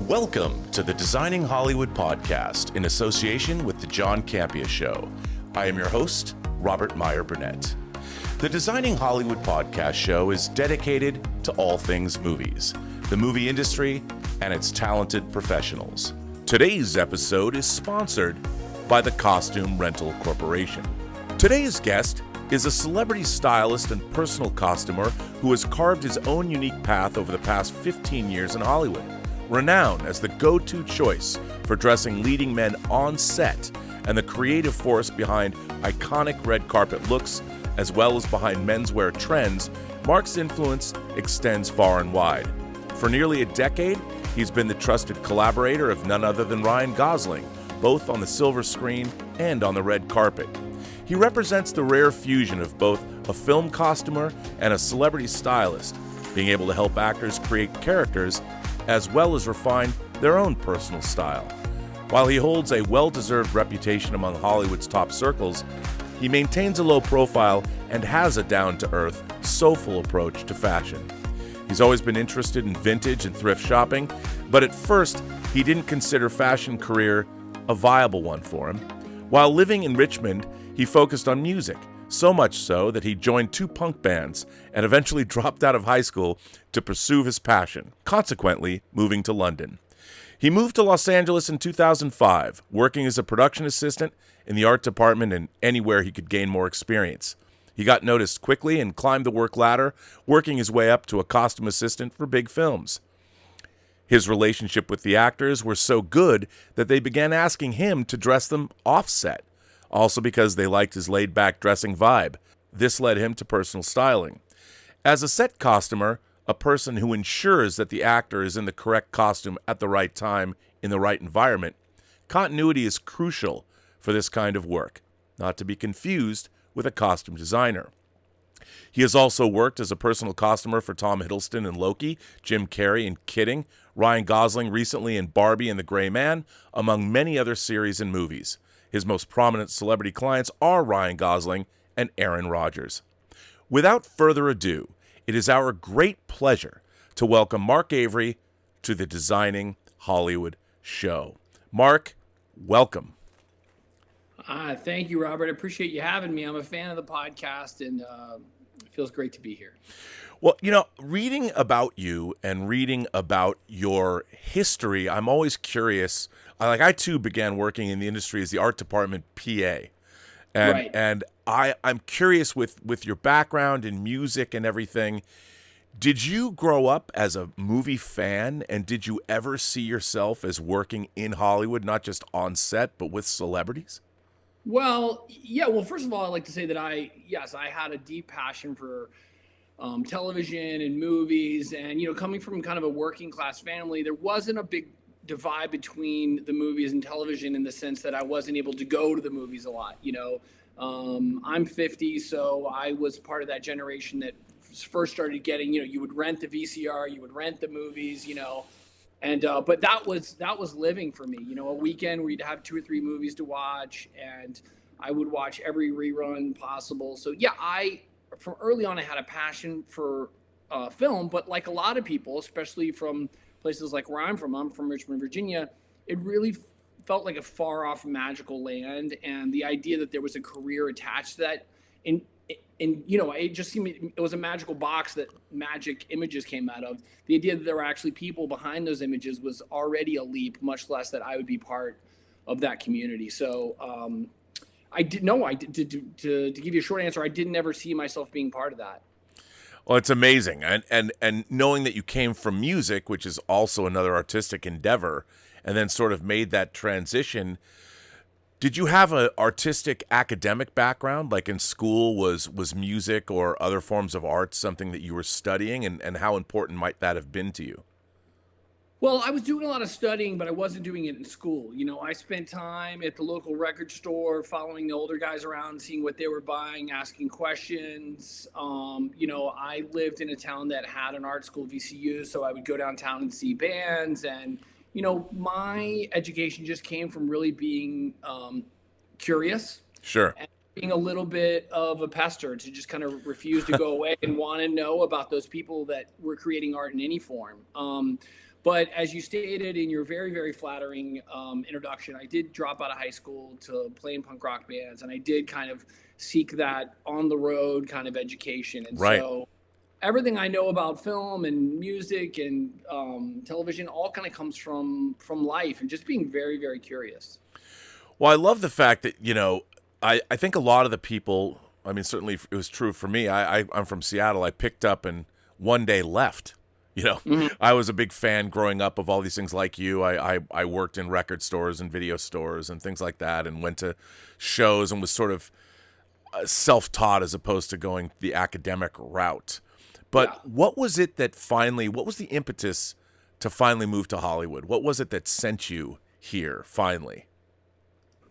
Welcome to the Designing Hollywood podcast in association with the John Campea Show. I am your host, Robert Meyer Burnett. The Designing Hollywood podcast show is dedicated to all things movies, the movie industry, and its talented professionals. Today's episode is sponsored by the Costume Rental Corporation. Today's guest is a celebrity stylist and personal costumer who has carved his own unique path over the past 15 years in Hollywood. Renowned as the go-to choice for dressing leading men on set and the creative force behind iconic red carpet looks, as well as behind menswear trends, Mark's influence extends far and wide. For nearly a decade, he's been the trusted collaborator of none other than Ryan Gosling, both on the silver screen and on the red carpet. He represents the rare fusion of both a film costumer and a celebrity stylist, being able to help actors create characters as well as refine their own personal style. While he holds a well-deserved reputation among Hollywood's top circles, he maintains a low profile and has a down-to-earth, soulful approach to fashion. He's always been interested in vintage and thrift shopping, but at first, he didn't consider fashion career a viable one for him. While living in Richmond, he focused on music, so much so that he joined two punk bands and eventually dropped out of high school to pursue his passion, consequently moving to London. He moved to Los Angeles in 2005, working as a production assistant in the art department and anywhere he could gain more experience. He got noticed quickly and climbed the work ladder, working his way up to a costume assistant for big films. His relationship with the actors were so good that they began asking him to dress them off-set, also because they liked his laid-back dressing vibe. This led him to personal styling. As a set costumer, a person who ensures that the actor is in the correct costume at the right time in the right environment, continuity is crucial for this kind of work, not to be confused with a costume designer. He has also worked as a personal costumer for Tom Hiddleston in Loki, Jim Carrey in Kidding, Ryan Gosling recently in Barbie and the Gray Man, among many other series and movies. His most prominent celebrity clients are Ryan Gosling and Aaron Rodgers. Without further ado, it is our great pleasure to welcome Mark Avery to the Designing Hollywood Show. Mark, welcome. Thank you, Robert. I appreciate you having me. I'm a fan of the podcast, and it feels great to be here. Well, reading about you and reading about your history, I'm always curious. I too began working in the industry as the art department PA. And I'm curious with your background in music and everything. Did you grow up as a movie fan, and did you ever see yourself as working in Hollywood, not just on set, but with celebrities? Well, yeah. Well, first of all, I'd like to say that I had a deep passion for television and movies, and coming from kind of a working class family, there wasn't a big divide between the movies and television in the sense that I wasn't able to go to the movies a lot. I'm 50, so I was part of that generation that first started getting, you would rent the VCR, you would rent the movies, and but that was living for me. A weekend where you'd have 2 or 3 movies to watch, and I would watch every rerun possible. So yeah, from early on I had a passion for film, but like a lot of people, especially from places like where I'm from Richmond, Virginia, it really felt like a far off magical land. And the idea that there was a career attached to that, and it just seemed it was a magical box that magic images came out of. The idea that there were actually people behind those images was already a leap, much less that I would be part of that community. So to give you a short answer, I didn't ever see myself being part of that. Well, it's amazing. And knowing that you came from music, which is also another artistic endeavor, and then sort of made that transition, did you have an artistic academic background? Like in school, was music or other forms of art something that you were studying, and how important might that have been to you? Well, I was doing a lot of studying, but I wasn't doing it in school. I spent time at the local record store, following the older guys around, seeing what they were buying, asking questions. I lived in a town that had an art school, VCU, so I would go downtown and see bands. And, my education just came from really being curious. Sure. And being a little bit of a pester to just kind of refuse to go away and want to know about those people that were creating art in any form. But as you stated in your very, very flattering introduction, I did drop out of high school to play in punk rock bands, and I did kind of seek that on the road kind of education. And Right. so everything I know about film and music and television all kind of comes from life and just being very, very curious. Well, I love the fact that, I think a lot of the people, I mean, certainly it was true for me. I'm from Seattle. I picked up and one day left. I was a big fan growing up of all these things like you. I worked in record stores and video stores and things like that, and went to shows and was sort of self-taught as opposed to going the academic route. But what was it that what was the impetus to finally move to Hollywood? What was it that sent you here finally?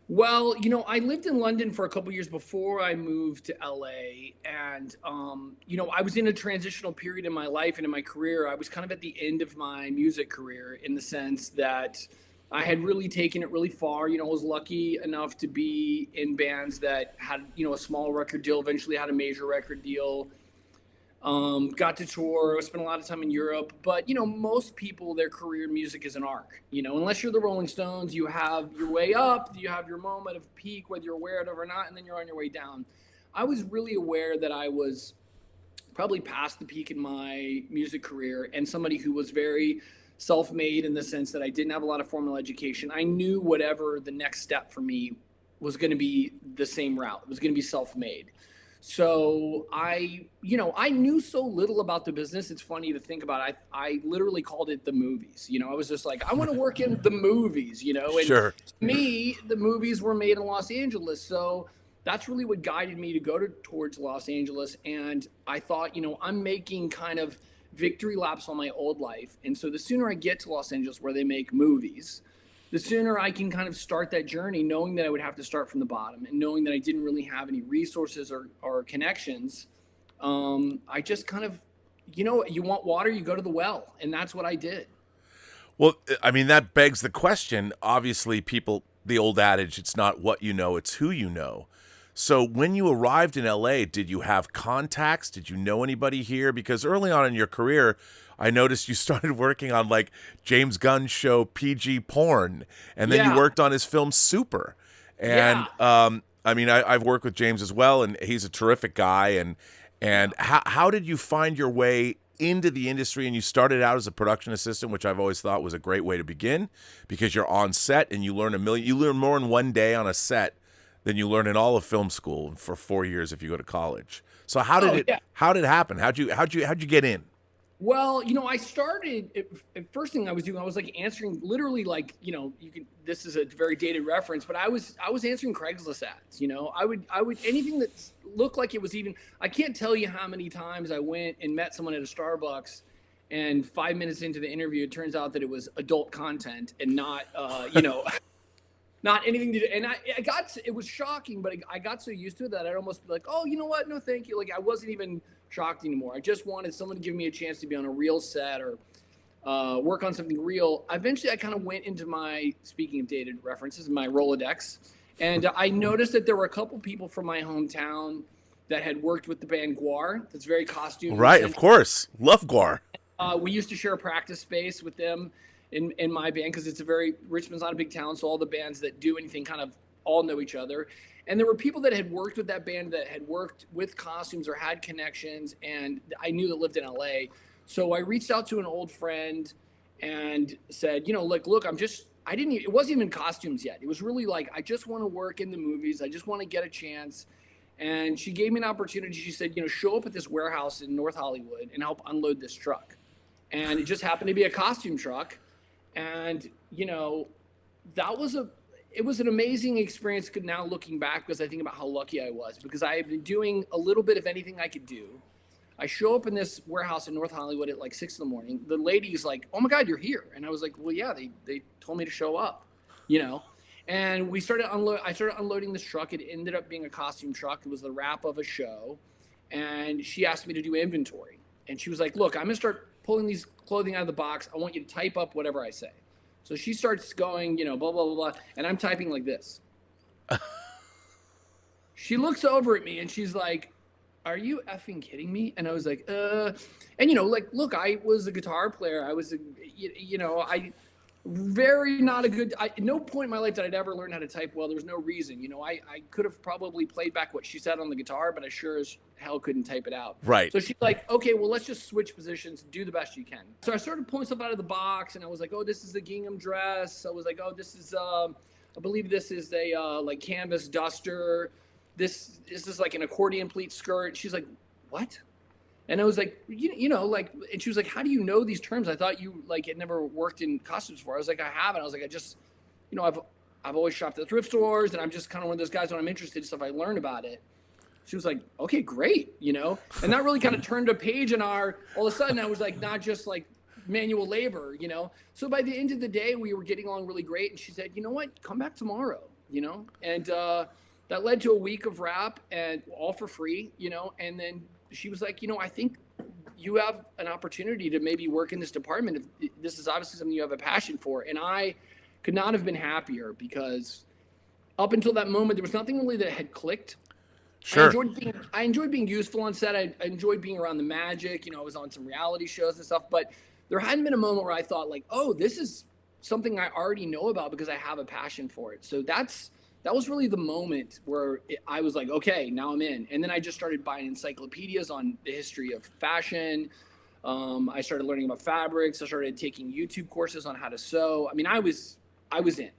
Well, I lived in London for a couple years before I moved to LA. And, I was in a transitional period in my life and in my career. I was kind of at the end of my music career in the sense that I had really taken it really far. I was lucky enough to be in bands that had, a small record deal, eventually had a major record deal. Got to tour, spent a lot of time in Europe, but most people, their career in music is an arc. Unless you're the Rolling Stones, you have your way up, you have your moment of peak, whether you're aware of it or not, and then you're on your way down. I was really aware that I was probably past the peak in my music career, and somebody who was very self-made in the sense that I didn't have a lot of formal education. I knew whatever the next step for me was going to be the same route. It was going to be self-made. So I knew so little about the business. It's funny to think about. I literally called it the movies. I was just like, I want to work in the movies, and Sure. to me, the movies were made in Los Angeles. So that's really what guided me to go towards Los Angeles. And I thought, I'm making kind of victory laps on my old life. And so the sooner I get to Los Angeles where they make movies, the sooner I can kind of start that journey, knowing that I would have to start from the bottom and knowing that I didn't really have any resources or connections. I just kind of, you want water, you go to the well. And that's what I did. Well, I mean, that begs the question. Obviously, the old adage, it's not what you know, it's who you know. So when you arrived in LA, did you have contacts? Did you know anybody here? Because early on in your career, I noticed you started working on like James Gunn's show PG Porn, and then you worked on his film Super. And I mean, I've worked with James as well, and he's a terrific guy. And how did you find your way into the industry? And you started out as a production assistant, which I've always thought was a great way to begin, because you're on set and you learn more in one day on a set than you learn in all of film school for 4 years if you go to college. So how did it happen? How'd you get in? Well, I started, first thing I was doing, I was like answering literally like, this is a very dated reference, but I was answering Craigslist ads. I would anything that looked like it was even, I can't tell you how many times I went and met someone at a Starbucks, and 5 minutes into the interview, it turns out that it was adult content and not, not anything to do. And it was shocking, but I got so used to it that I'd almost be like, oh, you know what? No, thank you. Like I wasn't even shocked anymore. I just wanted someone to give me a chance to be on a real set or work on something real. Eventually, I kind of went into speaking of dated references, my Rolodex, and I noticed that there were a couple people from my hometown that had worked with the band Guar. That's very costume. Right, of course. Love Guar. We used to share a practice space with them in my band because Richmond's not a big town, so all the bands that do anything kind of all know each other. And there were people that had worked with that band that had worked with costumes or had connections, and I knew that lived in LA. So I reached out to an old friend and said, look, it wasn't even costumes yet. It was really like, I just want to work in the movies. I just want to get a chance. And she gave me an opportunity. She said, show up at this warehouse in North Hollywood and help unload this truck. And it just happened to be a costume truck. And, it was an amazing experience now looking back, because I think about how lucky I was, because I had been doing a little bit of anything I could do. I show up in this warehouse in North Hollywood at like 6 a.m. The lady's like, oh my God, you're here. And I was like, well, yeah, they told me to show up, and I started unloading this truck. It ended up being a costume truck. It was the wrap of a show. And she asked me to do inventory. And she was like, look, I'm going to start pulling these clothing out of the box. I want you to type up whatever I say. So she starts going, blah, blah, blah, blah. And I'm typing like this. She looks over at me and she's like, are you effing kidding me? And I was like, and look, I was a guitar player. I was, I very not a good, at no point in my life did I'd ever learn how to type well. There's no reason, I could have probably played back what she said on the guitar, but I sure as hell couldn't type it out. Right. So she's like, okay, well, let's just switch positions, do the best you can. So I started pulling stuff out of the box, and I was like, oh, this is a gingham dress. I was like, oh, this is, I believe this is a like canvas duster. This is like an accordion pleat skirt. She's like, what? And I was like, and she was like, how do you know these terms? I thought you had never worked in costumes before. I was like, I haven't. I was like, I just, I've always shopped at thrift stores, and I'm just kind of one of those guys when I'm interested in stuff, I learn about it. She was like, okay, great. And that really kind of turned a page in all of a sudden I was like, not just like manual labor, So by the end of the day, we were getting along really great. And she said, you know what, come back tomorrow, and that led to a week of rap and all for free, and then she was like, I think you have an opportunity to maybe work in this department. If this is obviously something you have a passion for. And I could not have been happier, because up until that moment, there was nothing really that had clicked. Sure. I enjoyed being useful on set. I enjoyed being around the magic. I was on some reality shows and stuff, but there hadn't been a moment where I thought like, oh, this is something I already know about because I have a passion for it. So that was really the moment where I was like, okay, now I'm in. And then I just started buying encyclopedias on the history of fashion. I started learning about fabrics. I started taking YouTube courses on how to sew. I mean, I was in.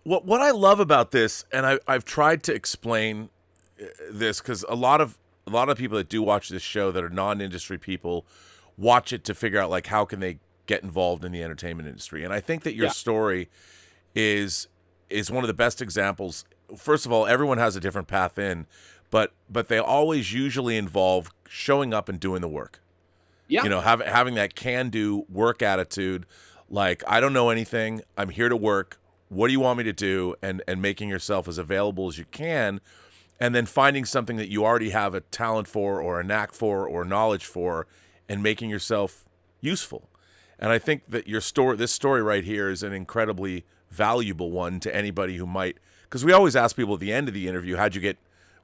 What I love about this, and I've tried to explain this, because a lot of people that do watch this show that are non-industry people watch it to figure out like how can they get involved in the entertainment industry. And I think that your story is one of the best examples. First of all, everyone has a different path in, but they always usually involve showing up and doing the work. Yeah. Having that can-do work attitude, like, I don't know anything, I'm here to work, what do you want me to do? And making yourself as available as you can, and then finding something that you already have a talent for or a knack for or knowledge for, and making yourself useful. And I think that this story right here is an incredibly valuable one to anybody who might, because we always ask people at the end of the interview,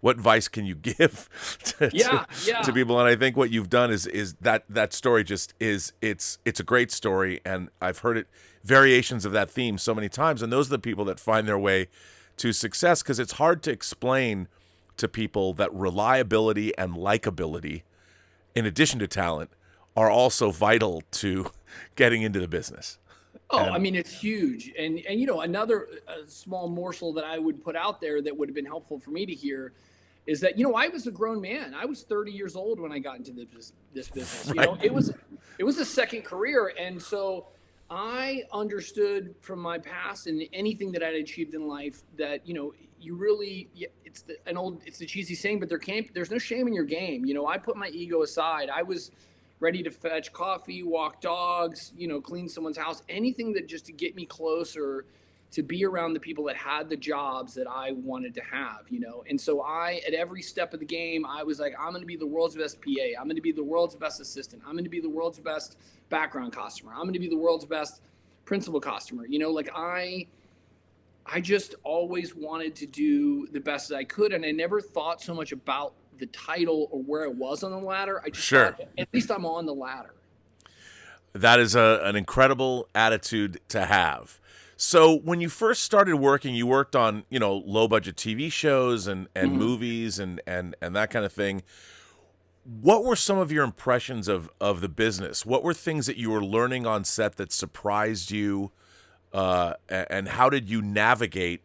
what advice can you give to people? And I think what you've done is that story just it's a great story. And I've heard variations of that theme so many times. And those are the people that find their way to success, because it's hard to explain to people that reliability and likability, in addition to talent, are also vital to getting into the business. I mean, it's huge. And another small morsel that I would put out there that would have been helpful for me to hear is that, I was a grown man. I was 30 years old when I got into this business. Right. It was a second career. And so I understood from my past and anything that I'd achieved in life that, you really, it's the cheesy saying, but there's no shame in your game. I put my ego aside. I was ready to fetch coffee, walk dogs, clean someone's house, anything that just to get me closer to be around the people that had the jobs that I wanted to have, And so at every step of the game, I was like, I'm going to be the world's best PA. I'm going to be the world's best assistant. I'm going to be the world's best background costumer. I'm going to be the world's best principal costumer. I just always wanted to do the best that I could. And I never thought so much about the title or where I was on the ladder. I just thought, at least I'm on the ladder. That is an incredible attitude to have. So when you first started working, you worked on, low budget TV shows and movies and that kind of thing. What were some of your impressions of the business? What were things that you were learning on set that surprised you? And how did you navigate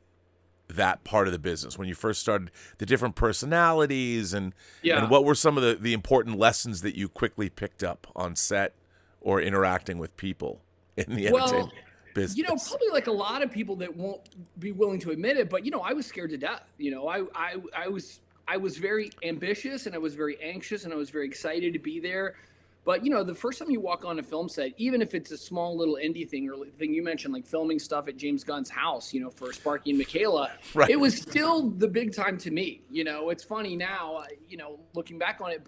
that part of the business when you first started, the different personalities and what were some of the important lessons that you quickly picked up on set or interacting with people in the entertainment business? Probably like a lot of people that won't be willing to admit it, but I was scared to death. I was very ambitious and I was very anxious and I was very excited to be there. But, the first time you walk on a film set, even if it's a small little indie thing or thing you mentioned, like filming stuff at James Gunn's house, for Sparky and Michaela, right. It was still the big time to me. It's funny now, looking back on it,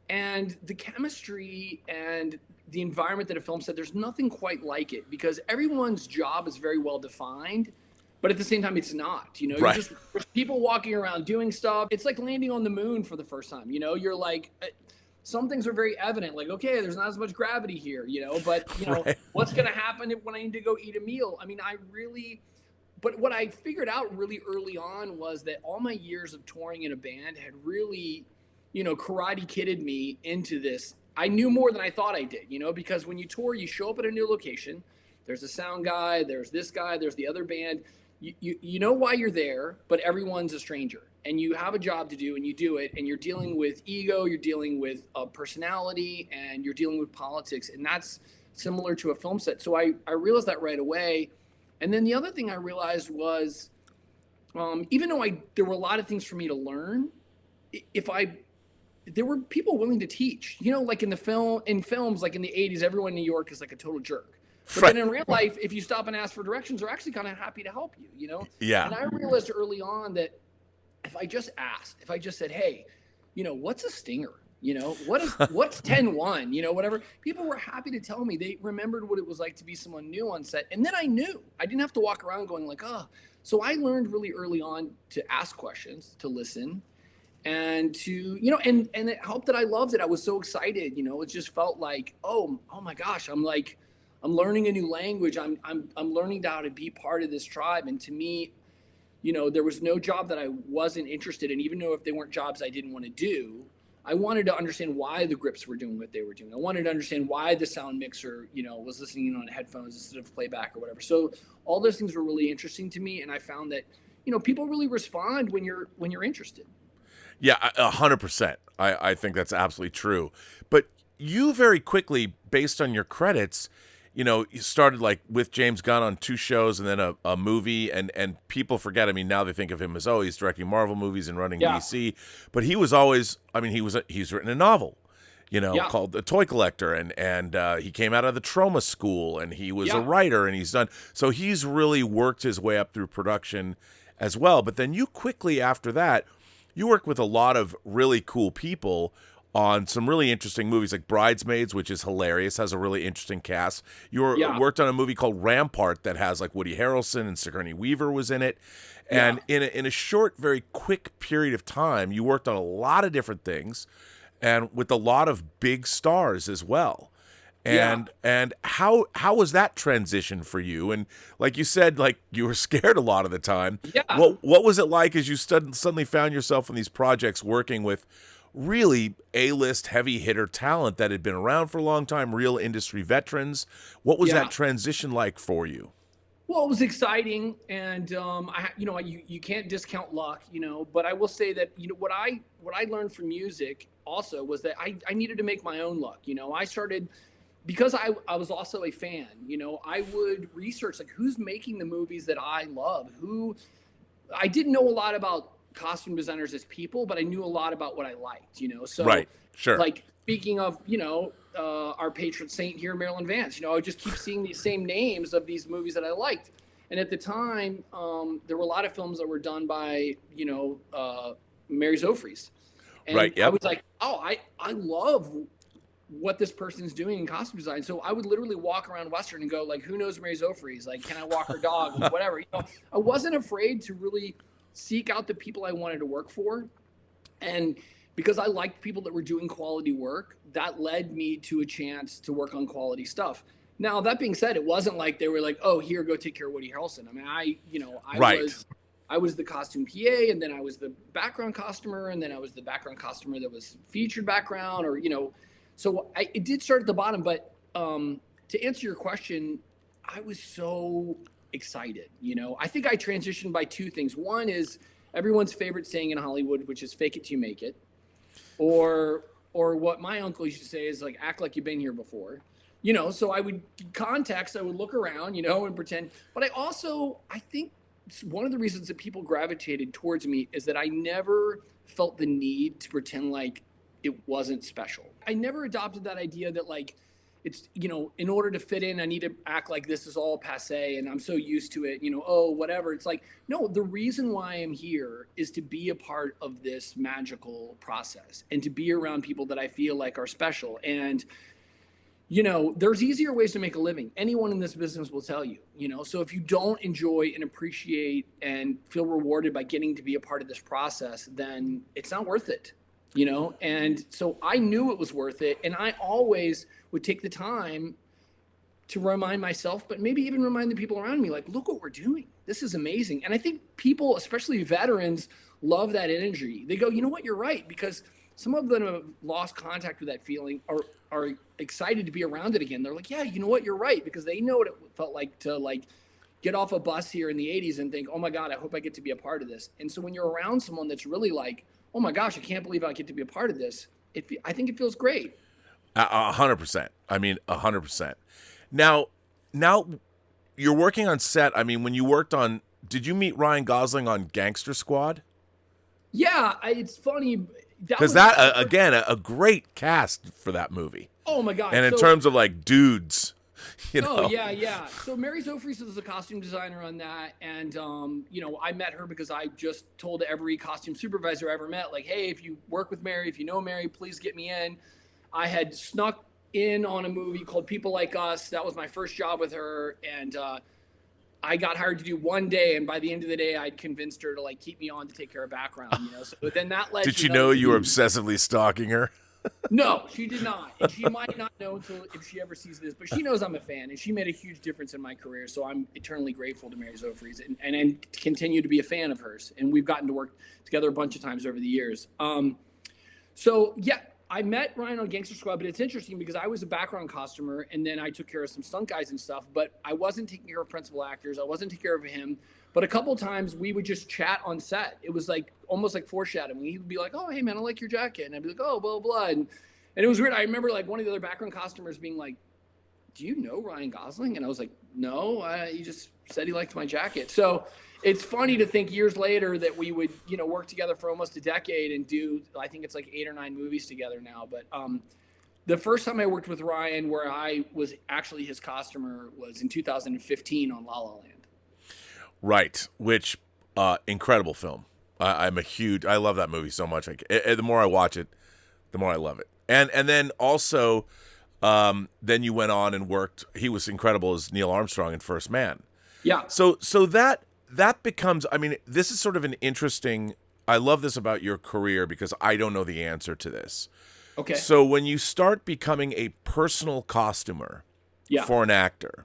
and the chemistry and the environment that a film set, there's nothing quite like it because everyone's job is very well defined, but at the same time, it's not, right. There's people walking around doing stuff. It's like landing on the moon for the first time, you're like, some things are very evident, like, okay, there's not as much gravity here, but Right. what's going to happen when I need to go eat a meal? I mean, but what I figured out really early on was that all my years of touring in a band had really, karate kidded me into this. I knew more than I thought I did, because when you tour, you show up at a new location. There's a sound guy, there's this guy, there's the other band. You know why you're there, but everyone's a stranger. And you have a job to do, and you do it, and you're dealing with ego, you're dealing with personality, and you're dealing with politics. And that's similar to a film set. So I realized that right away. And then the other thing I realized was, even though there were a lot of things for me to learn, there were people willing to teach, like in films, like in the 80s, everyone in New York is like a total jerk. But Right. then in real life, if you stop and ask for directions, they're actually kind of happy to help you, Yeah. And I realized early on that if I just said, hey, what's a stinger? What's 10-1, whatever. People were happy to tell me. They remembered what it was like to be someone new on set. And then I knew. I didn't have to walk around going like, oh. So I learned really early on to ask questions, to listen, and to, and it helped that I loved it. I was so excited, it just felt like, oh my gosh, I'm learning a new language. I'm learning how to be part of this tribe. And to me, there was no job that I wasn't interested in, even though if they weren't jobs I didn't want to do. I wanted to understand why the grips were doing what they were doing. I wanted to understand why the sound mixer, was listening on headphones instead of playback or whatever. So all those things were really interesting to me. And I found that, people really respond when you're interested. Yeah, 100%. I think that's absolutely true. But you very quickly, based on your credits, you started like with James Gunn on 2 shows and then a movie, and people forget. I mean, now they think of him as, he's directing Marvel movies and running DC, but he was always, he's written a novel, called The Toy Collector, and he came out of the Trauma School, and he was a writer, and so he's really worked his way up through production as well. But then you quickly after that, you worked with a lot of really cool people on some really interesting movies like Bridesmaids, which is hilarious, has a really interesting cast. You worked on a movie called Rampart that has like Woody Harrelson and Sigourney Weaver was in it. And in a short, very quick period of time, you worked on a lot of different things and with a lot of big stars as well. And how was that transition for you? And like you said, like you were scared a lot of the time. Yeah. What was it like as you suddenly found yourself in these projects working with really A-list heavy hitter talent that had been around for a long time, real industry veterans? What was that transition like for you? Well, it was exciting, and you can't discount luck, but I will say that what I learned from music also was that I needed to make my own luck. I started, because I was also a fan, I would research like who's making the movies that I love. I didn't know a lot about costume designers as people, but I knew a lot about what I liked, so right, sure. Like speaking of, our patron saint here, Marilyn Vance, I would just keep seeing these same names of these movies that I liked. And at the time, there were a lot of films that were done by, Mary Zofries. And right, yep. I was like, I love what this person's doing in costume design. So I would literally walk around Western and go like, who knows Mary Zofries? Like, can I walk her dog? Whatever. I wasn't afraid to really seek out the people I wanted to work for. And because I liked people that were doing quality work, that led me to a chance to work on quality stuff. Now, that being said, it wasn't like they were like, oh, here, go take care of Woody Harrelson. I mean, I was the costume PA, and then I was the background costumer, and then I was the background costumer that was featured background, or, so it did start at the bottom. But to answer your question, I was so excited. I think I transitioned by 2 things. One is everyone's favorite saying in Hollywood, which is fake it till you make it. Or what my uncle used to say is like, act like you've been here before. So I would context, I would look around, and pretend. But I think one of the reasons that people gravitated towards me is that I never felt the need to pretend like it wasn't special. I never adopted that idea that like, it's, in order to fit in, I need to act like this is all passe and I'm so used to it, whatever. It's like, no, the reason why I'm here is to be a part of this magical process and to be around people that I feel like are special. And, there's easier ways to make a living. Anyone in this business will tell you, so if you don't enjoy and appreciate and feel rewarded by getting to be a part of this process, then it's not worth it. And so I knew it was worth it. And I always would take the time to remind myself, but maybe even remind the people around me, like, look what we're doing. This is amazing. And I think people, especially veterans, love that energy. They go, you know what, you're right, because some of them have lost contact with that feeling, are excited to be around it again. They're like, yeah, you know what, you're right, because they know what it felt like to get off a bus here in the 80s and think, oh my God, I hope I get to be a part of this. And so when you're around someone that's really like, oh my gosh, I can't believe I get to be a part of this, I think it feels great. 100%. I mean, 100%. Now you're working on set. I mean, when you worked on, did you meet Ryan Gosling on Gangster Squad? Yeah, it's funny. Because again, a great cast for that movie. Oh my God. And in terms of like dudes, Oh, yeah. So Mary Zofries is the costume designer on that. And, I met her because I just told every costume supervisor I ever met, like, hey, if you work with Mary, if you know Mary, please get me in. I had snuck in on a movie called People Like Us. That was my first job with her. And I got hired to do one day. And by the end of the day, I'd convinced her to keep me on to take care of background, So then that led Did she know you were obsessively stalking her? No, she did not. And she might not know until if she ever sees this, but she knows I'm a fan, and she made a huge difference in my career. So I'm eternally grateful to Mary Zofries and continue to be a fan of hers. And we've gotten to work together a bunch of times over the years. So yeah, I met Ryan on Gangster Squad, but it's interesting because I was a background costumer, and then I took care of some stunt guys and stuff, but I wasn't taking care of principal actors. I wasn't taking care of him. But a couple of times we would just chat on set. It was almost like foreshadowing. He would be like, oh, hey, man, I like your jacket. And I'd be like, oh, blah, blah. And it was weird. I remember one of the other background costumers being like, do you know Ryan Gosling? And I was like, no, he just said he liked my jacket. So it's funny to think years later that we would, work together for almost a decade and do, I think it's 8 or 9 movies together now. But the first time I worked with Ryan where I was actually his costumer was in 2015 on La La Land. Right, which incredible film. I love that movie so much. The more I watch it, the more I love it. And then also, then you went on and worked. He was incredible as Neil Armstrong in First Man. Yeah. So that becomes. I mean, this is sort of an interesting. I love this about your career because I don't know the answer to this. Okay. So when you start becoming a personal costumer for an actor,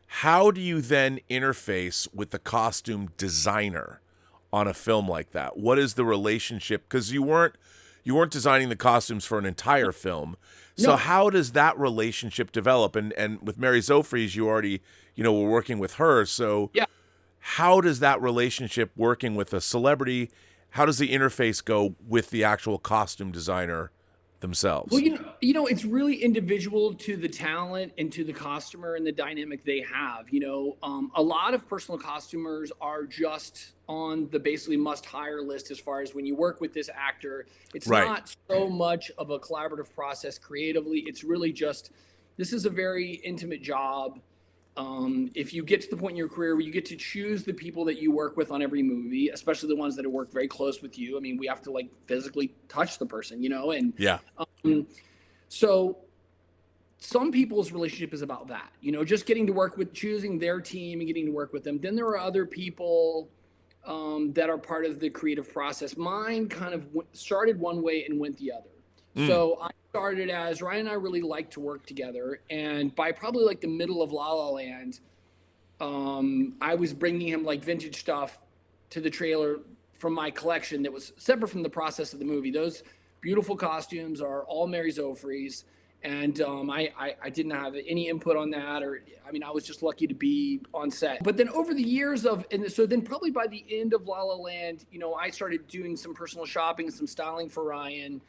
how do you then interface with the costume designer on a film like that? What is the relationship? Because you weren't designing the costumes for an entire film. So No. how does that relationship develop? And with Mary Zofries, you already, were working with her. So how does that relationship working with a celebrity, how does the interface go with the actual costume designer themselves? Well, it's really individual to the talent and to the costumer and the dynamic they have. A lot of personal costumers are just on the basically must hire list as far as when you work with this actor. It's not so much of a collaborative process creatively. It's really just, this is a very intimate job. If you get to the point in your career where you get to choose the people that you work with on every movie, especially the ones that have worked very close with you. I mean, we have to physically touch the person, and so some people's relationship is about that, just getting to work with, choosing their team and getting to work with them. Then there are other people that are part of the creative process. Mine kind of started one way and went the other. So I started as Ryan and I really like to work together. And by probably the middle of La La Land, I was bringing him vintage stuff to the trailer from my collection that was separate from the process of the movie. Those beautiful costumes are all Mary Zofries. And I didn't have any input on that, I was just lucky to be on set. But then over the years so then probably by the end of La La Land, I started doing some personal shopping, some styling for Ryan.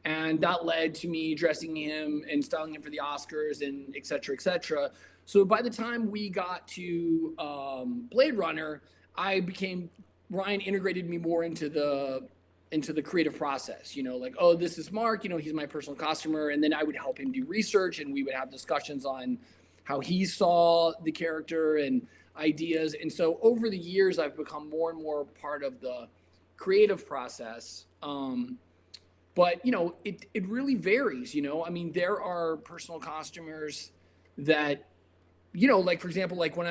And that led to me dressing him and styling him for the Oscars and et cetera, et cetera. So by the time we got to Blade Runner, Ryan integrated me more into the creative process, oh, this is Mark, he's my personal costumer. And then I would help him do research and we would have discussions on how he saw the character and ideas. And so over the years, I've become more and more part of the creative process. But, it really varies, there are personal costumers that like for example, like when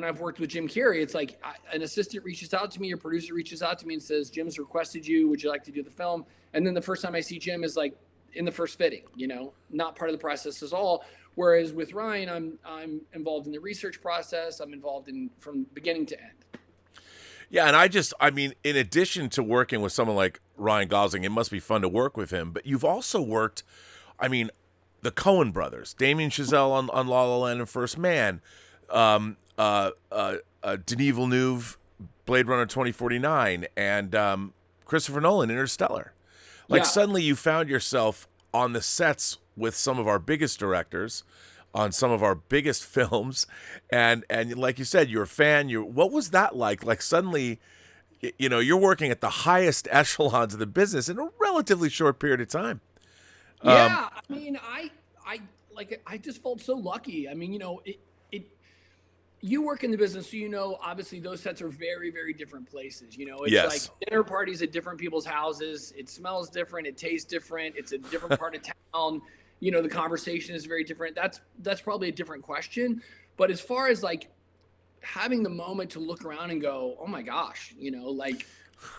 I've worked with Jim Carrey, it's like an assistant reaches out to me, a producer reaches out to me and says, Jim's requested you. Would you like to do the film? And then the first time I see Jim is like in the first fitting, not part of the process at all. Whereas with Ryan, I'm involved in the research process. I'm involved in from beginning to end. Yeah, and I mean, in addition to working with someone like Ryan Gosling, it must be fun to work with him. But you've also worked, I mean, the Coen brothers, Damien Chazelle on La La Land and First Man, Denis Villeneuve, Blade Runner 2049, and Christopher Nolan, Interstellar. Like suddenly you found yourself on the sets with some of our biggest directors on some of our biggest films, and like you said, you're a fan. What was that like? Like suddenly, you're working at the highest echelons of the business in a relatively short period of time. Yeah, I mean, I just felt so lucky. I mean, you work in the business, so obviously those sets are very, very different places. It's like dinner parties at different people's houses. It smells different. It tastes different. It's a different part of town. The conversation is very different. That's probably a different question. But as far as like having the moment to look around and go, oh my gosh, like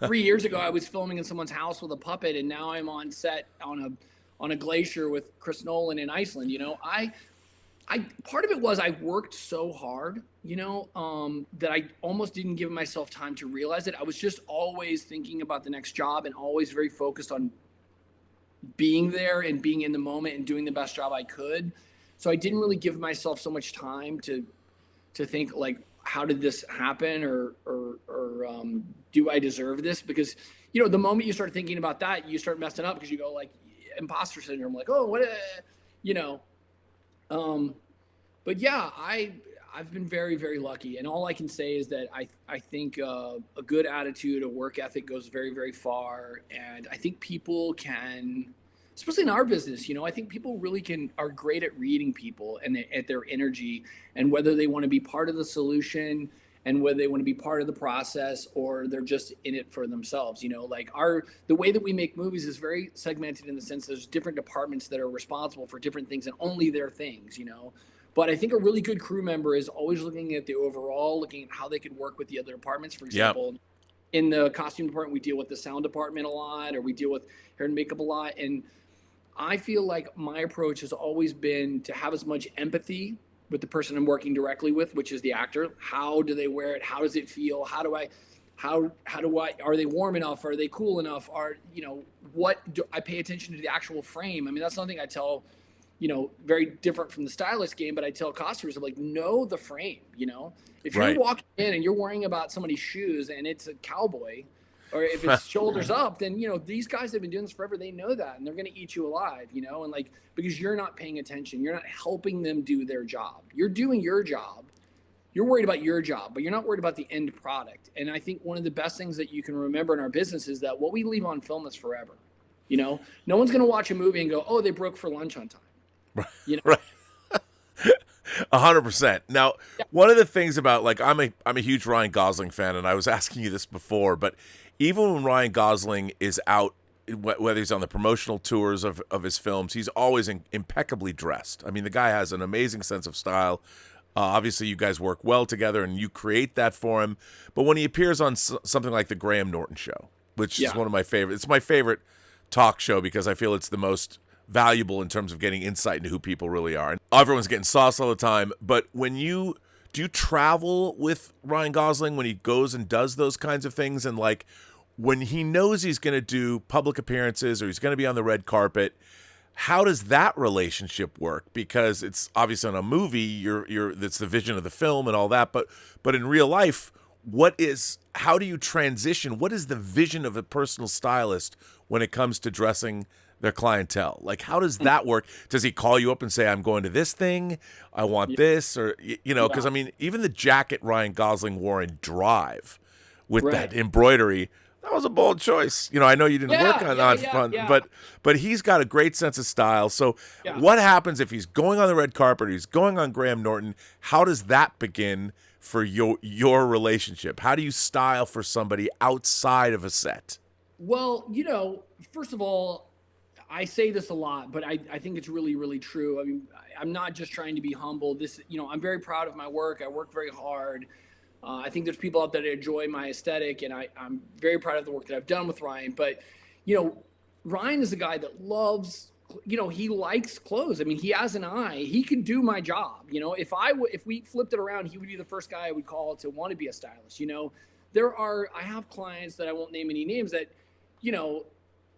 3 years ago I was filming in someone's house with a puppet, and now I'm on set on a glacier with Chris Nolan in Iceland. I part of it was I worked so hard, that I almost didn't give myself time to realize it. I was just always thinking about the next job and always very focused on being there and being in the moment and doing the best job I could. So I didn't really give myself so much time to think like, how did this happen, or do I deserve this? Because, the moment you start thinking about that, you start messing up because you go like imposter syndrome, like, oh, what, but yeah, I've been very, very lucky. And all I can say is that I think a good attitude, a work ethic goes very, very far. And I think people can, especially in our business, I think people really are great at reading people and at their energy, and whether they want to be part of the solution and whether they want to be part of the process or they're just in it for themselves. Like the way that we make movies is very segmented in the sense there's different departments that are responsible for different things and only their things, But I think a really good crew member is always looking at the overall, looking at how they could work with the other departments. For example, in the costume department, we deal with the sound department a lot, or we deal with hair and makeup a lot. And I feel like my approach has always been to have as much empathy with the person I'm working directly with, which is the actor. How do they wear it? How does it feel? How do I, are they warm enough? Are they cool enough? What do I pay attention to the actual frame? I mean, that's something I tell, very different from the stylist game, but I tell costumers, I'm like, know the frame, if you're walking in and you're worrying about somebody's shoes and it's a cowboy, or if it's shoulders up, then, these guys have been doing this forever. They know that, and they're going to eat you alive, and like, because you're not paying attention, you're not helping them do their job. You're doing your job. You're worried about your job, but you're not worried about the end product. And I think one of the best things that you can remember in our business is that what we leave on film is forever. No one's going to watch a movie and go, oh, they broke for lunch on time. Right. 100%. Now, one of the things about, like, I'm a huge Ryan Gosling fan, and I was asking you this before, but even when Ryan Gosling is out, whether he's on the promotional tours of his films, he's always impeccably dressed. I mean, the guy has an amazing sense of style. Obviously, you guys work well together, and you create that for him. But when he appears on something like the Graham Norton Show, which is one of my favorite, it's my favorite talk show because I feel it's the most valuable in terms of getting insight into who people really are. And everyone's getting sauce all the time. But do you travel with Ryan Gosling when he goes and does those kinds of things? And like when he knows he's going to do public appearances or he's going to be on the red carpet, how does that relationship work? Because it's obviously on a movie, that's the vision of the film and all that. But in real life, how do you transition? What is the vision of a personal stylist when it comes to dressing their clientele? Like, how does that work? Does he call you up and say, I'm going to this thing, I want this, or, because I mean, even the jacket Ryan Gosling wore in Drive with that embroidery, that was a bold choice. I know you didn't work on front, but he's got a great sense of style. So what happens if he's going on the red carpet, or he's going on Graham Norton? How does that begin for your relationship? How do you style for somebody outside of a set? Well, first of all, I say this a lot, but I think it's really, really true. I mean, I'm not just trying to be humble. I'm very proud of my work. I work very hard. I think there's people out there that enjoy my aesthetic, and I'm very proud of the work that I've done with Ryan. But, Ryan is a guy that loves, he likes clothes. I mean, he has an eye. He can do my job. If we flipped it around, he would be the first guy I would call to want to be a stylist. I have clients that I won't name any names that,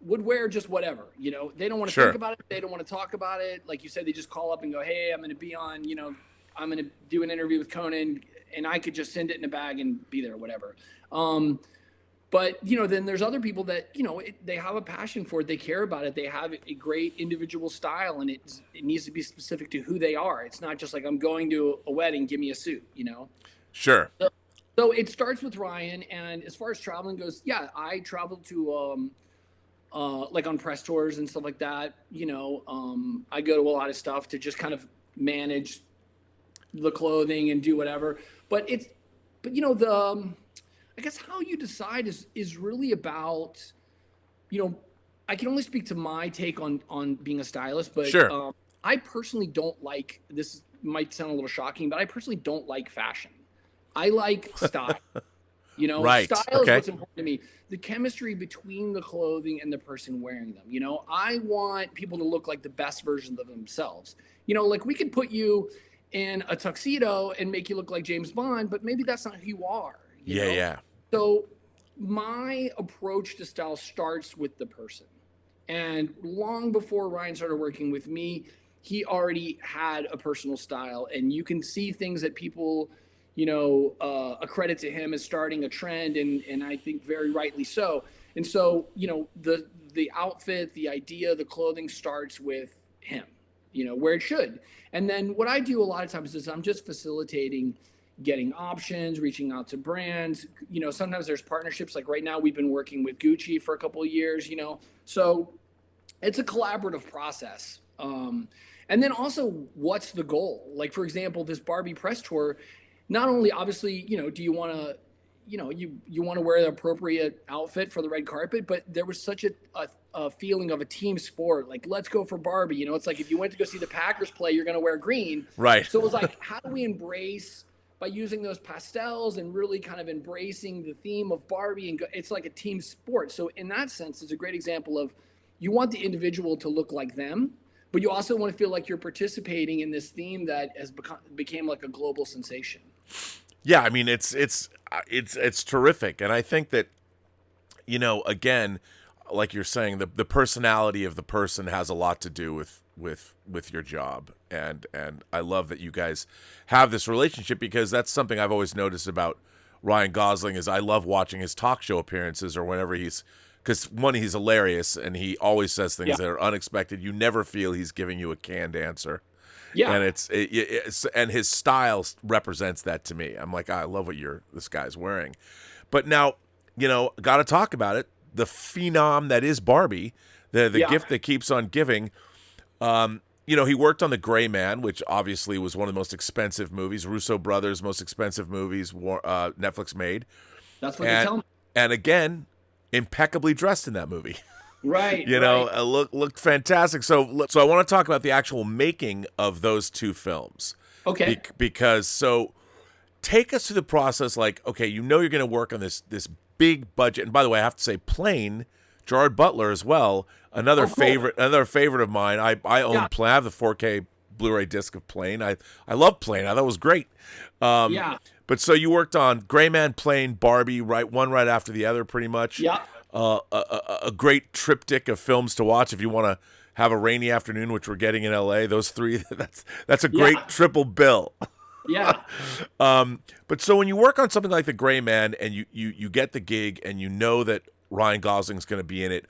would wear just whatever. They don't want to think about it. They don't want to talk about it. Like you said, they just call up and go, hey, I'm going to be on, I'm going to do an interview with Conan, and I could just send it in a bag and be there, whatever. But, then there's other people that, they have a passion for it. They care about it. They have a great individual style, and it needs to be specific to who they are. It's not just like, I'm going to a wedding, give me a suit, Sure. So it starts with Ryan. And as far as traveling goes, yeah, I traveled to, like on press tours and stuff like that. I go to a lot of stuff to just kind of manage the clothing and do whatever. But I guess how you decide is really about, I can only speak to my take on being a stylist, but sure. I personally don't like, this might sound a little shocking, but I personally don't like fashion. I like style. Right. Style is what's important to me. The chemistry between the clothing and the person wearing them. I want people to look like the best versions of themselves. Like we could put you in a tuxedo and make you look like James Bond, but maybe that's not who you are. Yeah. So my approach to style starts with the person. And long before Ryan started working with me, he already had a personal style, and you can see things that people, accredit to him as starting a trend, and I think very rightly so. And so, the outfit, the idea, the clothing starts with him, where it should. And then what I do a lot of times is I'm just facilitating getting options, reaching out to brands. Sometimes there's partnerships. Like right now we've been working with Gucci for a couple of years, so it's a collaborative process. And then also, what's the goal? Like, for example, this Barbie press tour, not only obviously, do you want to, you want to wear the appropriate outfit for the red carpet, but there was such a feeling of a team sport. Like, let's go for Barbie. It's like if you went to go see the Packers play, you're going to wear green. Right. So it was like, how do we embrace by using those pastels and really kind of embracing the theme of Barbie, and it's like a team sport. So in that sense, it's a great example of, you want the individual to look like them, but you also want to feel like you're participating in this theme that has became like a global sensation. Yeah, I mean, it's terrific. And I think that, again, like you're saying, the personality of the person has a lot to do with your job. And I love that you guys have this relationship, because that's something I've always noticed about Ryan Gosling is I love watching his talk show appearances, or whenever because one, he's hilarious and he always says things that are unexpected. You never feel he's giving you a canned answer. Yeah. And it's and his style represents that to me. I'm like, I love what this guy's wearing. But now, got to talk about it. The phenom that is Barbie, the gift that keeps on giving. He worked on The Gray Man, which obviously was one of the most expensive movies, Russo brothers' most expensive movies Netflix made. That's what they tell me. And again, impeccably dressed in that movie. Right. Looked fantastic. So I want to talk about the actual making of those two films. Okay. Because take us through the process. Like, okay, you're going to work on this big budget. And by the way, I have to say, Plane, Gerard Butler as well. Another favorite of mine. I own Plane. I have the 4K Blu-ray disc of Plane. I love Plane. I thought it was great. But so you worked on Gray Man, Plane, Barbie, one right after the other, pretty much. Yeah. A great triptych of films to watch if you want to have a rainy afternoon, which we're getting in LA. Those three, that's a great triple bill. Yeah. But so when you work on something like The Gray Man and you get the gig and you know that Ryan Gosling's going to be in it,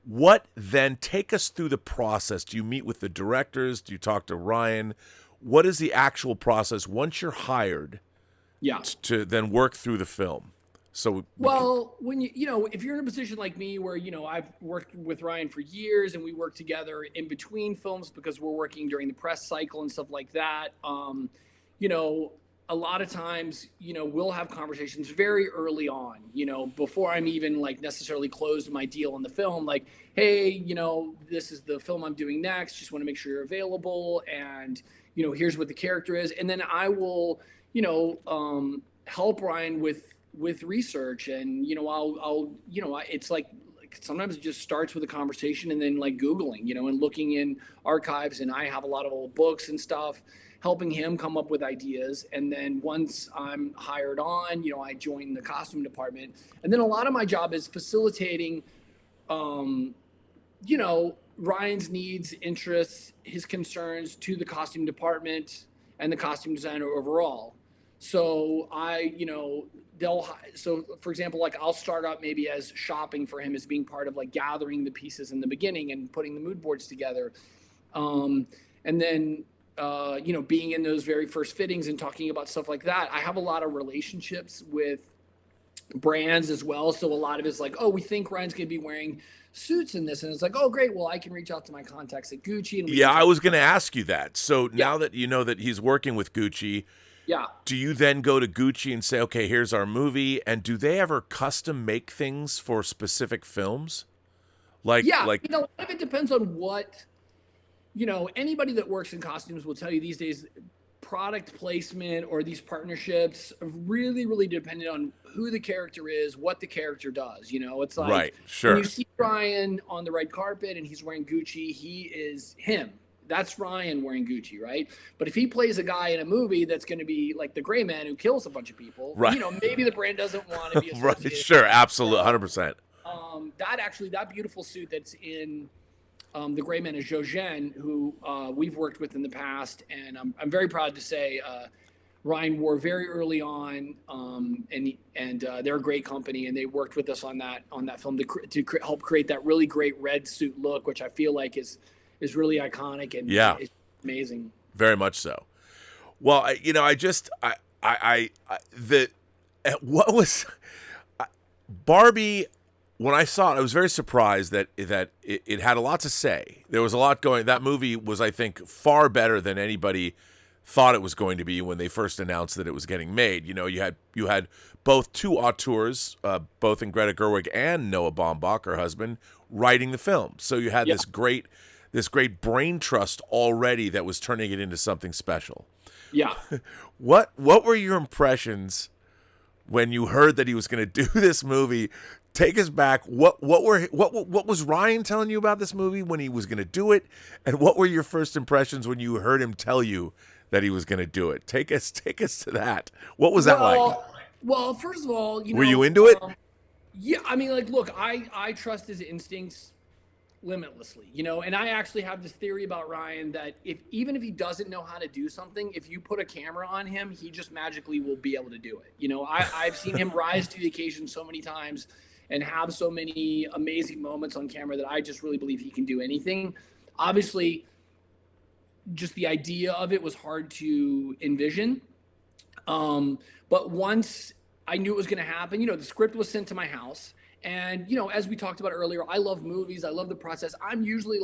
what then, take us through the process? Do you meet with the directors? Do you talk to Ryan? What is the actual process once you're hired to then work through the film? So when if you're in a position like me where, I've worked with Ryan for years and we work together in between films because we're working during the press cycle and stuff like that, a lot of times, we'll have conversations very early on, before I'm even like necessarily closed my deal on the film, like, hey, this is the film I'm doing next. Just want to make sure you're available. And, here's what the character is. And then I will, help Ryan with research. And, it's like sometimes it just starts with a conversation and then like Googling, and looking in archives. And I have a lot of old books and stuff, helping him come up with ideas. And then once I'm hired on, I join the costume department. And then a lot of my job is facilitating, Ryan's needs, interests, his concerns to the costume department and the costume designer overall. So so for example, like I'll start out maybe as shopping for him, as being part of like gathering the pieces in the beginning and putting the mood boards together. And then, being in those very first fittings and talking about stuff like that. I have a lot of relationships with brands as well. So a lot of it's like, oh, we think Ryan's going to be wearing suits in this. And it's like, oh, great. Well, I can reach out to my contacts at Gucci. And I was going to ask you that. So now that you know that he's working with Gucci, do you then go to Gucci and say, okay, here's our movie? And do they ever custom make things for specific films? Like, a lot of it depends on what, anybody that works in costumes will tell you these days, product placement or these partnerships are really, really dependent on who the character is, what the character does. It's like, right, sure. When you see Ryan on the red carpet and he's wearing Gucci, he is him. That's Ryan wearing Gucci, right? But if he plays a guy in a movie that's going to be like the gray man who kills a bunch of people, right. Maybe the brand doesn't want to be associated. Right, sure, absolutely, 100%. That beautiful suit that's in the gray man is Jojen, who we've worked with in the past, and I'm very proud to say Ryan wore very early on, and they're a great company, and they worked with us on that film to help create that really great red suit look, which I feel like is really iconic and is amazing. Very much so. Well, what was Barbie? When I saw it, I was very surprised that it had a lot to say. There was a lot going. That movie was, I think, far better than anybody thought it was going to be when they first announced that it was getting made. You had both two auteurs, both in Greta Gerwig and Noah Baumbach, her husband, writing the film. So you had this great brain trust already that was turning it into something special. Yeah. What were your impressions when you heard that he was going to do this movie? Take us back. What was Ryan telling you about this movie when he was going to do it, and what were your first impressions when you heard him tell you that he was going to do it? Take us to that. What was that like? Well, first of all, were you into it? Yeah, I mean, like, look, I trust his instincts limitlessly, and I actually have this theory about Ryan that even if he doesn't know how to do something, if you put a camera on him, he just magically will be able to do it. I've seen him rise to the occasion so many times and have so many amazing moments on camera that I just really believe he can do anything. Obviously, just the idea of it was hard to envision. But once I knew it was going to happen, the script was sent to my house. And, as we talked about earlier, I love movies. I love the process. I'm usually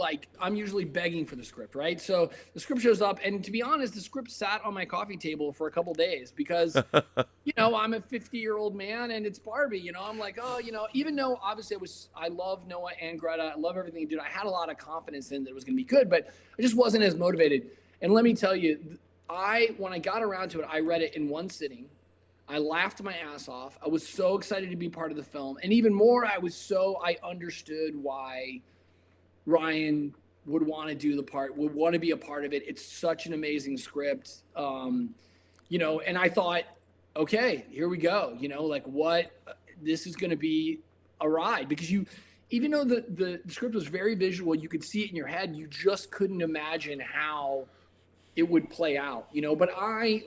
begging for the script, right? So the script shows up. And to be honest, the script sat on my coffee table for a couple days because, I'm a 50-year-old man and it's Barbie, I'm like, oh, even though obviously I love Noah and Greta. I love everything he did. I had a lot of confidence in that it was going to be good, but I just wasn't as motivated. And let me tell you, when I got around to it, I read it in one sitting. I laughed my ass off. I was so excited to be part of the film. And even more, I understood why Ryan would want to do the part, would want to be a part of it. It's such an amazing script. And I thought, okay, here we go. This is going to be a ride, because even though the script was very visual, you could see it in your head. You just couldn't imagine how it would play out, but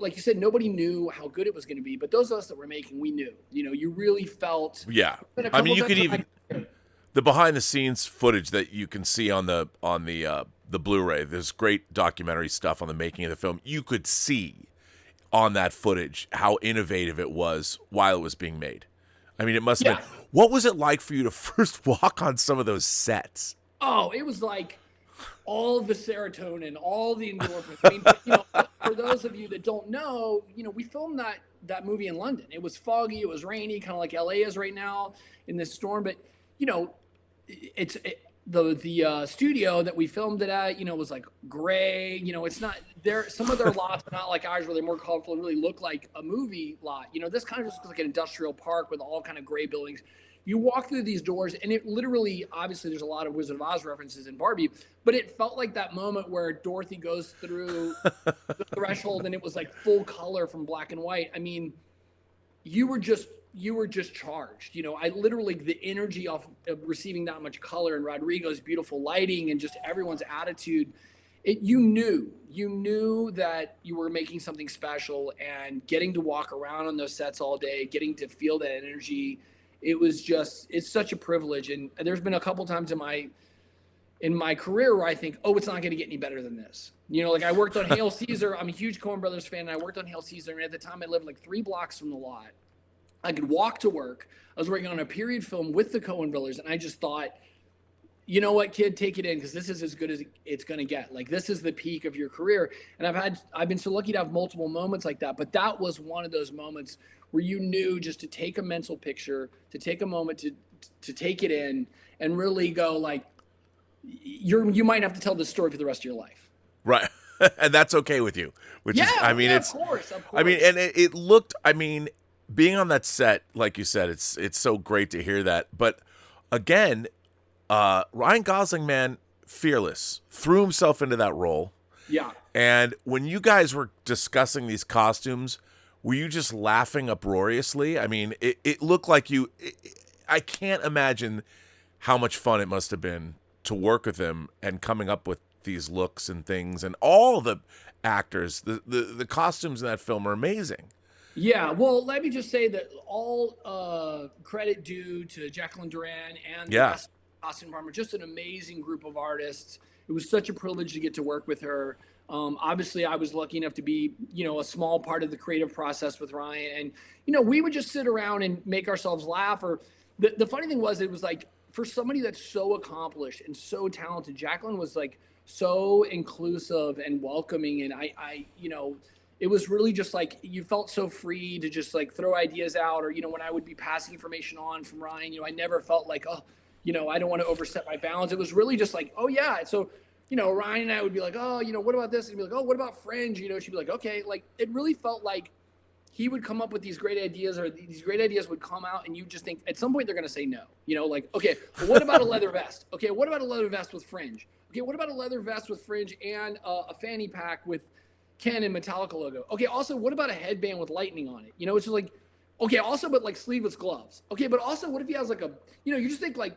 like you said, nobody knew how good it was going to be, but those of us that were making, we knew, you really felt. Yeah. I mean, you could even, the behind the scenes footage that you can see on the Blu-ray, there's great documentary stuff on the making of the film. You could see on that footage how innovative it was while it was being made. I mean, it must have been, what was it like for you to first walk on some of those sets? Oh, it was like all the serotonin, all the endorphins. I mean, for those of you that don't know, we filmed that movie in London. It was foggy, it was rainy, kind of like LA is right now in this storm. But the studio that we filmed it at, was like gray. It's not there. Some of their lots are not like ours, where they're more colorful and really look like a movie lot. This kind of just looks like an industrial park with all kind of gray buildings. You walk through these doors, and it literally, obviously, there's a lot of Wizard of Oz references in Barbie, but it felt like that moment where Dorothy goes through the threshold, and it was like full color from black and white. I mean, you were just charged. I literally, the energy of receiving that much color and Rodrigo's beautiful lighting and just everyone's attitude, you knew that you were making something special, and getting to walk around on those sets all day, getting to feel that energy. It's such a privilege. And there's been a couple times in my career where I think, oh, it's not going to get any better than this. Like I worked on Hail Caesar. I'm a huge Coen Brothers fan. And I worked on Hail Caesar. And at the time I lived like 3 blocks from the lot. I could walk to work. I was working on a period film with the Coen Brothers. And I just thought, you know what, kid, take it in, because this is as good as it's going to get. Like, this is the peak of your career. And I've been so lucky to have multiple moments like that. But that was one of those moments where you knew just to take a mental picture, to take a moment to take it in, and really go like, you might have to tell this story for the rest of your life. Right. And that's okay with you, which is, I mean, of course. I mean, and it looked, I mean, being on that set, like you said, it's so great to hear that. But again, Ryan Gosling, man, fearless, threw himself into that role. Yeah. And when you guys were discussing these costumes, were you just laughing uproariously? I mean, it looked like I can't imagine how much fun it must have been to work with him and coming up with these looks and things, and all the actors, the costumes in that film are amazing. Yeah, well, let me just say that all credit due to Jacqueline Duran and the costume department, just an amazing group of artists. It was such a privilege to get to work with her. Obviously, I was lucky enough to be, a small part of the creative process with Ryan. And, we would just sit around and make ourselves laugh. Or the funny thing was, it was like, for somebody that's so accomplished and so talented, Jacqueline was like so inclusive and welcoming. And I it was really just like, you felt so free to just like throw ideas out. Or, when I would be passing information on from Ryan, I never felt like, I don't want to overstep my bounds. It was really just like, oh yeah. So, Ryan and I would be like, oh, what about this? And he'd be like, oh, what about Fringe? She'd be like, okay. Like, it really felt like he would come up with these great ideas, or these great ideas would come out, and you just think at some point they're going to say no. Like, okay, well, what about a leather vest? Okay, what about a leather vest with Fringe? Okay, what about a leather vest with Fringe and a fanny pack with Ken and Metallica logo? Okay, also, what about a headband with lightning on it? It's just like, okay, also, but like sleeveless gloves. Okay, but also, what if he has like you just think like,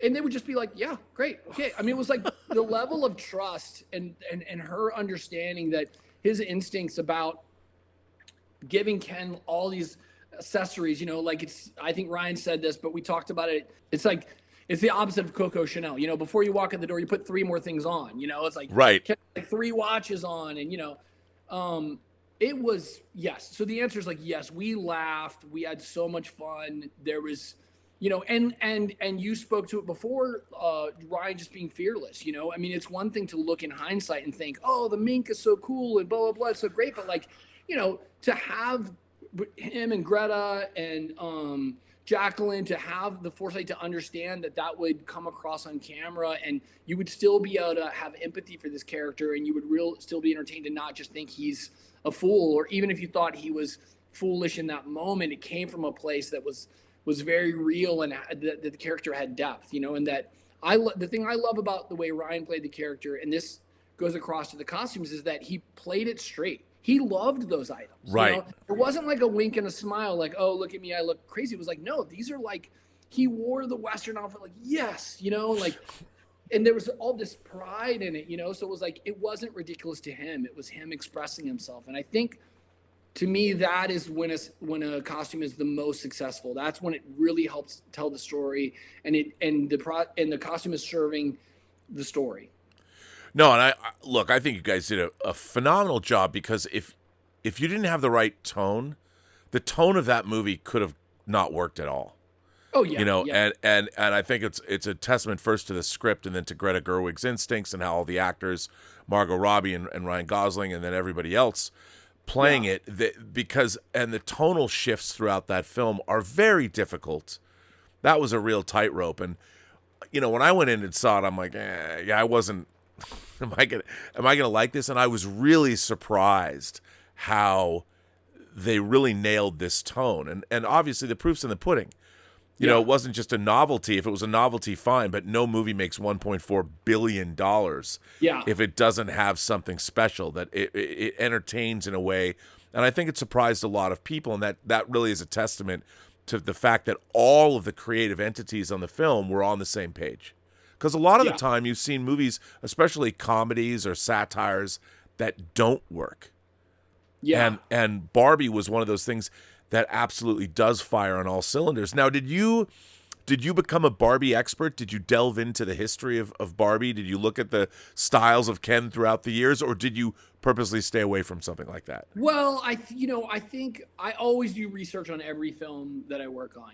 and they would just be like, yeah, great. Okay. I mean, it was like the level of trust and her understanding that his instincts about giving Ken all these accessories, like I think Ryan said this, but we talked about it. It's like, it's the opposite of Coco Chanel. Before you walk in the door, you put 3 more things on, it's like, right. Like 3 watches on. And, it was, yes. So the answer is like, yes, we laughed. We had so much fun. There was, and you spoke to it before, Ryan just being fearless, I mean, it's one thing to look in hindsight and think, oh, the mink is so cool and blah, blah, blah. It's so great. But like, to have him and Greta and Jacqueline, to have the foresight to understand that would come across on camera, and you would still be able to have empathy for this character, and you would still be entertained and not just think he's a fool, or even if you thought he was foolish in that moment, it came from a place that was very real, and that the character had depth, and that the thing I love about the way Ryan played the character, and this goes across to the costumes, is that he played it straight. He loved those items. Right. It wasn't like a wink and a smile, like, oh, look at me, I look crazy. It was like, no, these are like, he wore the Western outfit, like, yes, like, and there was all this pride in it, so it was like, it wasn't ridiculous to him. It was him expressing himself. And I think, to me, that is when a costume is the most successful. That's when it really helps tell the story, and the costume is serving the story. No, and I think you guys did a phenomenal job, because if you didn't have the right tone, the tone of that movie could have not worked at all. Oh yeah, yeah, and I think it's a testament first to the script and then to Greta Gerwig's instincts and how all the actors, Margot Robbie and Ryan Gosling and then everybody else playing yeah. it, because and the tonal shifts throughout that film are very difficult. That was a real tightrope. And when I went in and saw it, I'm like, yeah, I wasn't. Am I gonna like this? And I was really surprised how they really nailed this tone. And obviously the proof's in the pudding. Yeah. It wasn't just a novelty. If it was a novelty, fine, but no movie makes $1.4 billion Yeah. if it doesn't have something special, that it entertains in a way. And I think it surprised a lot of people, and that really is a testament to the fact that all of the creative entities on the film were on the same page. Because a lot of the Yeah. time you've seen movies, especially comedies or satires, that don't work. Yeah. And Barbie was one of those things that absolutely does fire on all cylinders. Now, did you become a Barbie expert? Did you delve into the history of Barbie? Did you look at the styles of Ken throughout the years, or did you purposely stay away from something like that? Well, I think I always do research on every film that I work on,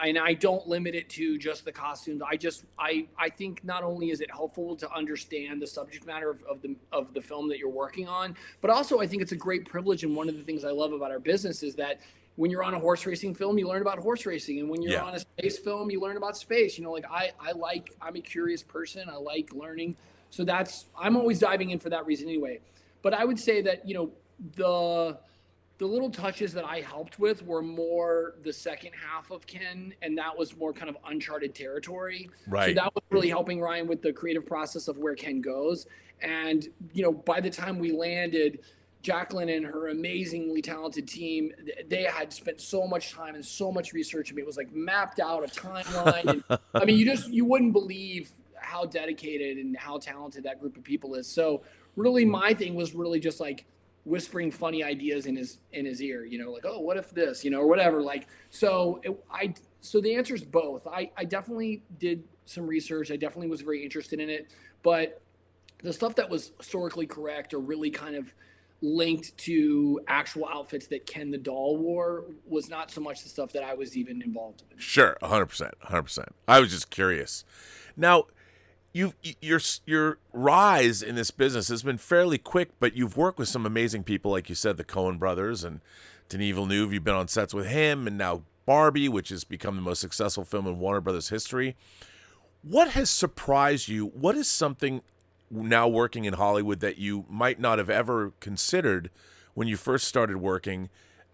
and I don't limit it to just the costumes. I think not only is it helpful to understand the subject matter of the film that you're working on, but also I think it's a great privilege. And one of the things I love about our business is that when you're on a horse racing film, you learn about horse racing. And when you're on a space film, you learn about space. I'm a curious person. I like learning. So I'm always diving in for that reason anyway. But I would say that, the little touches that I helped with were more the second half of Ken, and that was more kind of uncharted territory. Right. So that was really helping Ryan with the creative process of where Ken goes. And, by the time we landed, Jacqueline and her amazingly talented team, they had spent so much time and so much research. I mean, it was like mapped out a timeline. And, I mean, you wouldn't believe how dedicated and how talented that group of people is. So really my thing was really just like whispering funny ideas in his ear, like, oh, what if this, or whatever. Like, so the answer is both. I definitely did some research. I definitely was very interested in it, but the stuff that was historically correct or really kind of linked to actual outfits that Ken the doll wore was not so much the stuff that I was even involved in. Sure, 100%, 100%. I was just curious. Now, your rise in this business has been fairly quick, but you've worked with some amazing people, like you said, the Coen brothers and Denis Villeneuve. You've been on sets with him, and now Barbie, which has become the most successful film in Warner Brothers history. What has surprised you? What is something now working in Hollywood that you might not have ever considered when you first started working,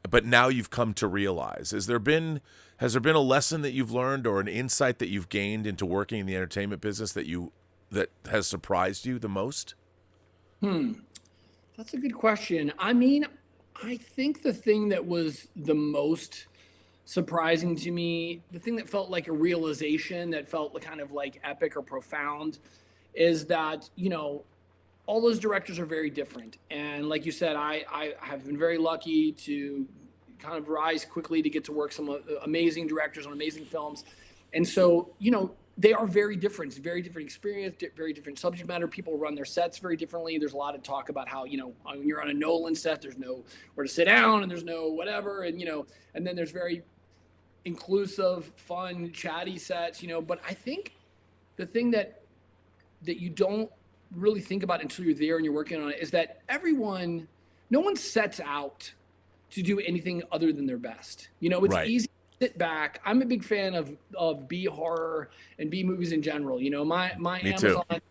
but now you've come to realize? Has there been a lesson that you've learned or an insight that you've gained into working in the entertainment business that has surprised you the most? That's a good question. I mean, I think the thing that was the most surprising to me, the thing that felt like a realization that felt kind of like epic or profound, is that, all those directors are very different. And like you said, I have been very lucky to kind of rise quickly to get to work some amazing directors on amazing films. And so, they are very different. It's very different experience, very different subject matter. People run their sets very differently. There's a lot of talk about how, when you're on a Nolan set, there's no where to sit down and there's no whatever. And, and then there's very inclusive, fun, chatty sets, but I think the thing that you don't really think about until you're there and you're working on it is that no one sets out to do anything other than their best. It's Right. easy to sit back. I'm a big fan of B horror and B movies in general. My Me Amazon, too. if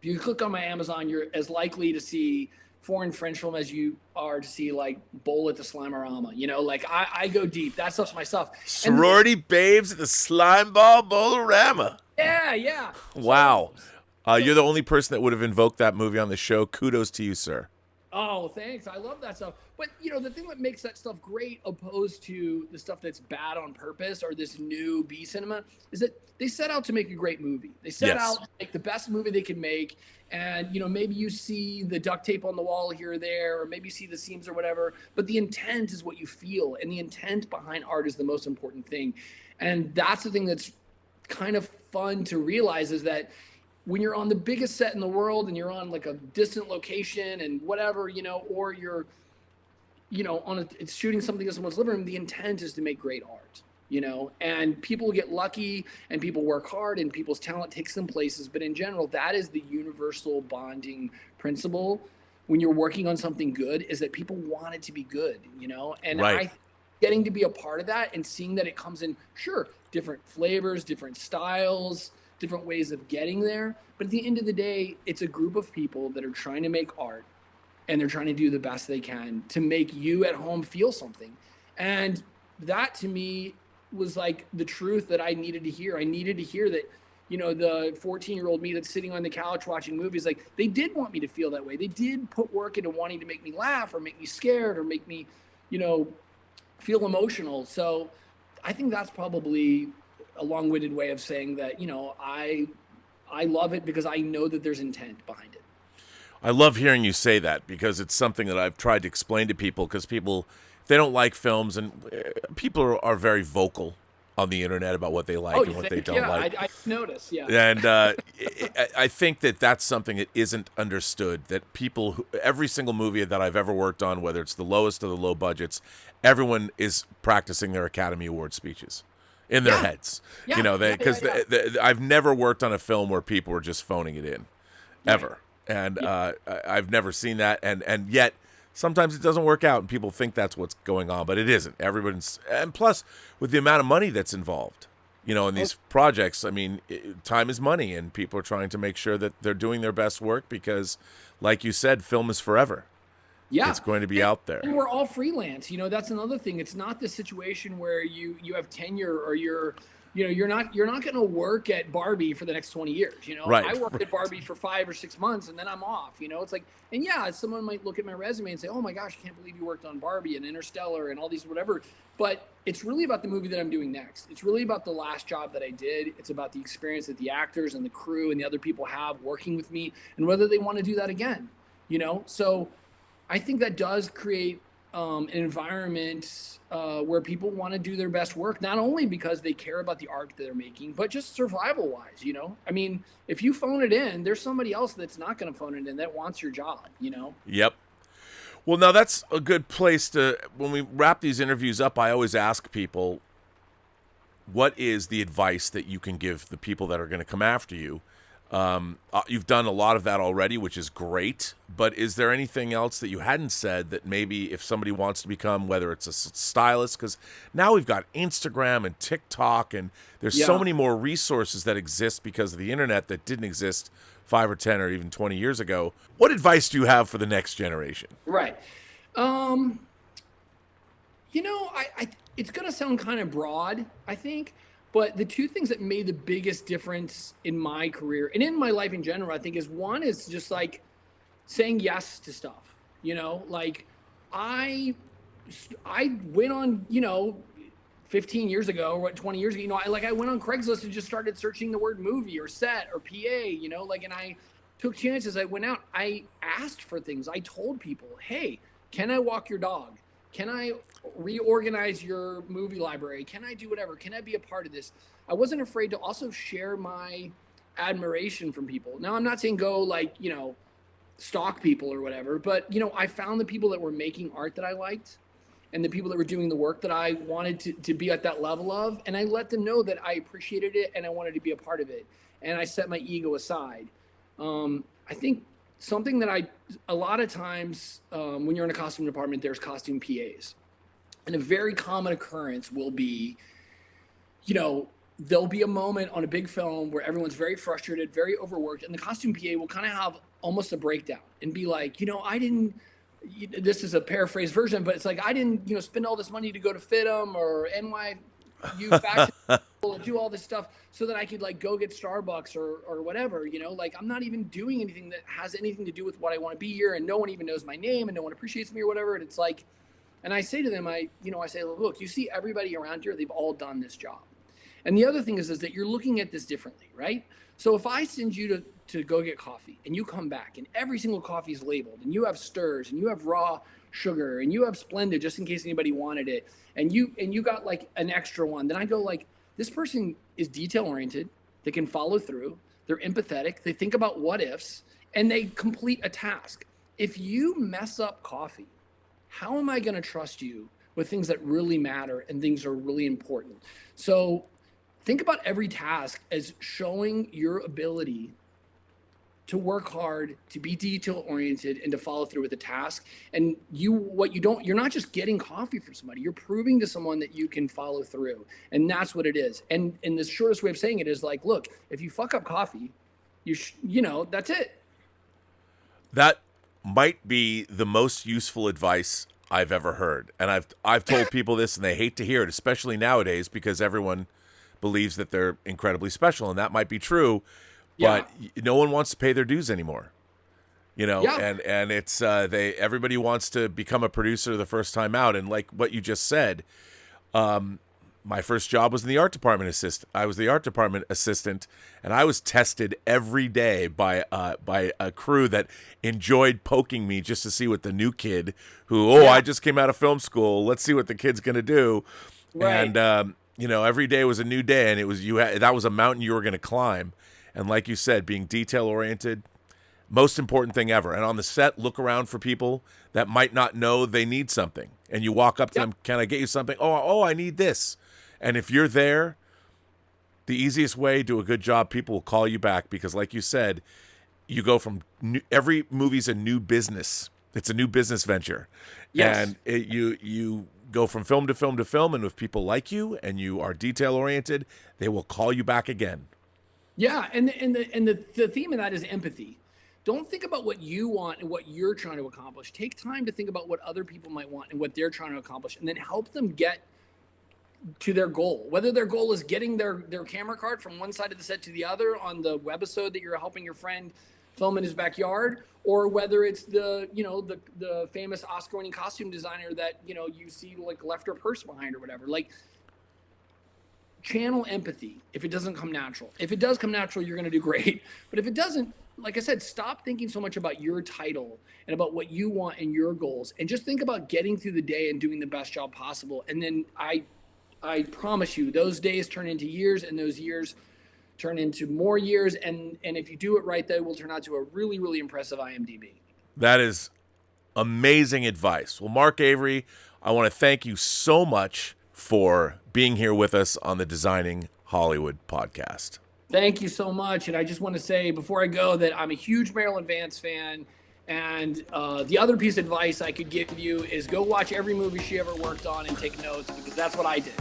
you click on my Amazon, you're as likely to see foreign French film as you are to see like Bowl at the Slimerama. Like I go deep. That stuff's my stuff. Sorority babes at the Slime Ball Bolorama. Yeah. Wow. You're the only person that would have invoked that movie on the show. Kudos to you, sir. Oh, thanks. I love that stuff. But, the thing that makes that stuff great opposed to the stuff that's bad on purpose or this new B cinema is that they set out to make a great movie. They set Yes. out to make the best movie they can make. And, maybe you see the duct tape on the wall here or there, or maybe you see the seams or whatever. But the intent is what you feel. And the intent behind art is the most important thing. And that's the thing that's kind of fun to realize is that when you're on the biggest set in the world and you're on like a distant location and whatever, or you're, it's shooting something in someone's living room, the intent is to make great art. and people get lucky and people work hard and people's talent takes them places. But in general, that is the universal bonding principle when you're working on something good, is that people want it to be good, and Right. getting to be a part of that and seeing that it comes in, sure, different flavors, different styles, different ways of getting there. But at the end of the day, it's a group of people that are trying to make art, and they're trying to do the best they can to make you at home feel something. And that to me was like the truth that I needed to hear. I needed to hear that, the 14-year-old me that's sitting on the couch watching movies, like, they did want me to feel that way. They did put work into wanting to make me laugh or make me scared or make me, feel emotional. So I think that's probably a long-winded way of saying that, I love it because I know that there's intent behind it. I love hearing you say that, because it's something that I've tried to explain to people, because people, if they don't like films, and people are very vocal on the internet about what they like and what they don't like. I noticed, yeah. And I think that that's something that isn't understood, that people, every single movie that I've ever worked on, whether it's the lowest or the low budgets, everyone is practicing their Academy Award speeches in their heads. Because I've never worked on a film where people were just phoning it in, ever. And I've never seen that. And yet sometimes it doesn't work out and people think that's what's going on, but it isn't. And plus, with the amount of money that's involved, in these projects, I mean, time is money, and people are trying to make sure that they're doing their best work because, like you said, film is forever. Yeah. It's going to be out there. And we're all freelance. That's another thing. It's not the situation where you have tenure or you're not going to work at Barbie for the next 20 years. Right. I worked at Barbie for 5 or 6 months and then I'm off. It's like, and someone might look at my resume and say, oh my gosh, I can't believe you worked on Barbie and Interstellar and all these whatever. But it's really about the movie that I'm doing next. It's really about the last job that I did. It's about the experience that the actors and the crew and the other people have working with me and whether they want to do that again. So I think that does create an environment where people want to do their best work, not only because they care about the art that they're making, but just survival wise, I mean, if you phone it in, there's somebody else that's not going to phone it in that wants your job, Yep. Well, now that's a good place to, when we wrap these interviews up, I always ask people, what is the advice that you can give the people that are going to come after you? You've done a lot of that already, which is great, but is there anything else that you hadn't said that maybe if somebody wants to become, whether it's a stylist, because now we've got Instagram and TikTok, and there's so many more resources that exist because of the internet that didn't exist 5 or 10 or even 20 years ago. What advice do you have for the next generation? Right. It's going to sound kind of broad, I think. But the two things that made the biggest difference in my career and in my life in general, I think, is one is just like saying yes to stuff. Like I went on, 15 years ago or 20 years ago, I went on Craigslist and just started searching the word movie or set or PA, and I took chances. I went out, I asked for things. I told people, hey, can I walk your dog? Can I reorganize your movie library? Can I do whatever? Can I be a part of this? I wasn't afraid to also share my admiration from people. Now, I'm not saying go stalk people or whatever, but, I found the people that were making art that I liked and the people that were doing the work that I wanted to be at that level of. And I let them know that I appreciated it and I wanted to be a part of it. And I set my ego aside. I think something that a lot of times when you're in a costume department, there's costume PAs. And a very common occurrence will be, there'll be a moment on a big film where everyone's very frustrated, very overworked, and the costume PA will kind of have almost a breakdown and be like, this is a paraphrased version, but it's like, I didn't, spend all this money to go to FITM or NYU fashion school and do all this stuff so that I could go get Starbucks or whatever, I'm not even doing anything that has anything to do with what I want to be here. And no one even knows my name and no one appreciates me or whatever. And it's like, and I say to them, I say, look, you see everybody around here, they've all done this job. And the other thing is that you're looking at this differently, right? So if I send you to go get coffee and you come back and every single coffee is labeled and you have stirs and you have raw sugar and you have Splendid just in case anybody wanted it, and you got an extra one, then I go this person is detail oriented, they can follow through, they're empathetic, they think about what ifs, and they complete a task. If you mess up coffee, how am I going to trust you with things that really matter and things that are really important. So think about every task as showing your ability to work hard, to be detail oriented, and to follow through with the task. And you're not just getting coffee for somebody, you're proving to someone that you can follow through. And that's what it is. And the shortest way of saying it is like, look, if you fuck up coffee, that's it. That might be the most useful advice I've ever heard. And I've told people this and they hate to hear it, especially nowadays, because everyone believes that they're incredibly special, and that might be true. But no one wants to pay their dues anymore, and it's everybody wants to become a producer the first time out. And like what you just said, my first job was in the art department assistant. I was the art department assistant, and I was tested every day by a crew that enjoyed poking me just to see what the new kid I just came out of film school. Let's see what the kid's going to do. Right. And, every day was a new day, and it was that was a mountain you were going to climb. And like you said, being detail-oriented, most important thing ever. And on the set, look around for people that might not know they need something. And you walk up to them, can I get you something? Oh, I need this. And if you're there, the easiest way to do a good job, people will call you back because, like you said, you go from every movie's a new business. It's a new business venture. Yes. And you go from film to film to film, and if people like you and you are detail-oriented, they will call you back again. Yeah, and the theme of that is empathy. Don't think about what you want and what you're trying to accomplish. Take time to think about what other people might want and what they're trying to accomplish, and then help them get to their goal. Whether their goal is getting their camera card from one side of the set to the other on the webisode that you're helping your friend film in his backyard, or whether it's the famous Oscar-winning costume designer that you see like left her purse behind or whatever. Like, channel empathy if it doesn't come natural. If it does come natural, you're going to do great. But if it doesn't, like I said, stop thinking so much about your title and about what you want and your goals, and just think about getting through the day and doing the best job possible. And then I promise you, those days turn into years, and those years turn into more years. And if you do it right, they will turn out to a really, really impressive IMDb. That is amazing advice. Well, Mark Avery, I want to thank you so much for being here with us on the Designing Hollywood podcast. Thank you so much. And I just want to say before I go that I'm a huge Marilyn Vance fan. And the other piece of advice I could give you is go watch every movie she ever worked on and take notes, because that's what I did.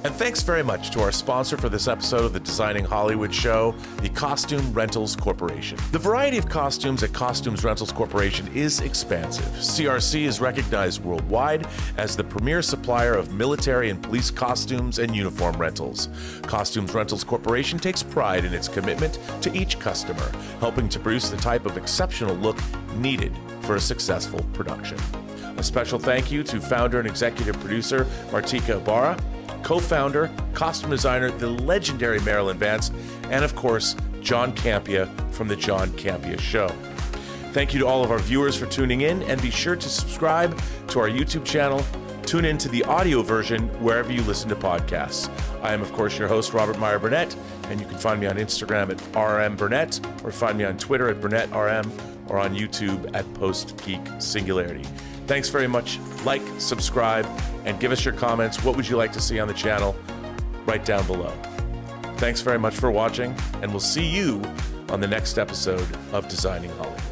And thanks very much to our sponsor for this episode of the Designing Hollywood show, the Costume Rentals Corporation. The variety of costumes at Costumes Rentals Corporation is expansive. CRC is recognized worldwide as the premier supplier of military and police costumes and uniform rentals. Costumes Rentals Corporation takes pride in its commitment to each customer, helping to produce the type of exceptional look needed for a successful production. A special thank you to founder and executive producer Martika Ibarra, co-founder, costume designer, the legendary Marilyn Vance, and of course, John Campea from The John Campea Show. Thank you to all of our viewers for tuning in, and be sure to subscribe to our YouTube channel. Tune in to the audio version wherever you listen to podcasts. I am, of course, your host, Robert Meyer Burnett, and you can find me on Instagram at rmburnett, or find me on Twitter at BurnettRM, or on YouTube at PostGeek Singularity. Thanks very much. Like, subscribe, and give us your comments. What would you like to see on the channel? Right down below. Thanks very much for watching, and we'll see you on the next episode of Designing Hollywood.